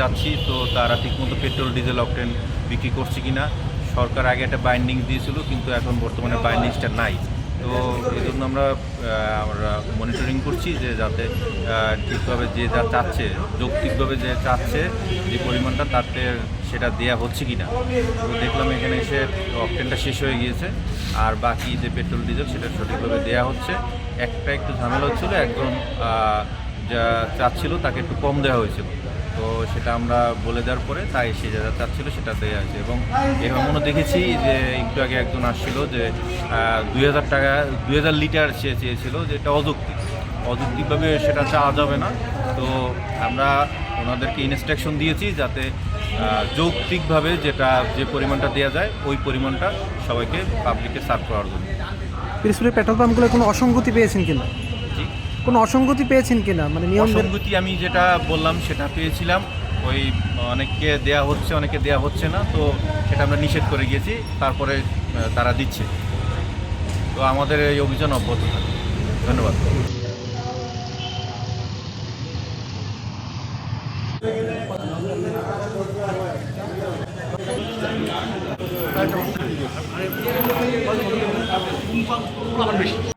যাচ্ছি, তো তারা ঠিকমতো পেট্রোল ডিজেল অকটেন বিক্রি করছে কিনা। সরকার আগে একটা বাইন্ডিংস দিয়েছিল, কিন্তু এখন বর্তমানে বাইন্ডিংসটা নাই। তো এই জন্য আমরা মনিটরিং করছি যে যাতে ঠিকভাবে যে যা চাচ্ছে, যৌক্তিকভাবে যে চাচ্ছে যে পরিমাণটা তাতে সেটা দেয়া হচ্ছে কি না। তো দেখলাম এখানে এসে অকটেনটা শেষ হয়ে গিয়েছে, আর বাকি যে পেট্রোল ডিজেল সেটা সঠিকভাবে দেয়া হচ্ছে। একটা একটু ঝামেলা হচ্ছিল, একজন যা চাচ্ছিল তাকে একটু কম দেওয়া হয়েছিল, তো সেটা আমরা বলে দেওয়ার পরে তাই সে যা চাচ্ছিল সেটা দেওয়া হয়েছে। এবং এমনও দেখেছি যে একটু আগে একজন আসছিল যে 2000 টাকা 2000 লিটার সে চেয়েছিল, যে এটা অযৌক্তিকভাবে সেটা চাওয়া যাবে না। তো আমরা ওনাদেরকে ইনস্ট্রাকশন দিয়েছি যাতে যৌক্তিকভাবে যে পরিমাণটা দেওয়া যায় ওই পরিমাণটা সবাইকে পাবলিককে সার্ভ করার জন্য। পিরোজপুরের পেট্রোল পাম্পগুলো কোনো অসঙ্গতি পেয়েছেন কিনা? জি, কোনো অসঙ্গতি পেয়েছেন কিনা, মানে নিয়ম? অসঙ্গতি আমি যেটা বললাম সেটা পেয়েছিলাম, ওই অনেককে দেয়া হচ্ছে, অনেকে দেয়া হচ্ছে না, তো সেটা আমরা নিষেধ করে গিয়েছি, তারপরে তারা দিচ্ছে। তো আমাদের এই অভিযান অব্যাহত থাকবে। ধন্যবাদ। বেশি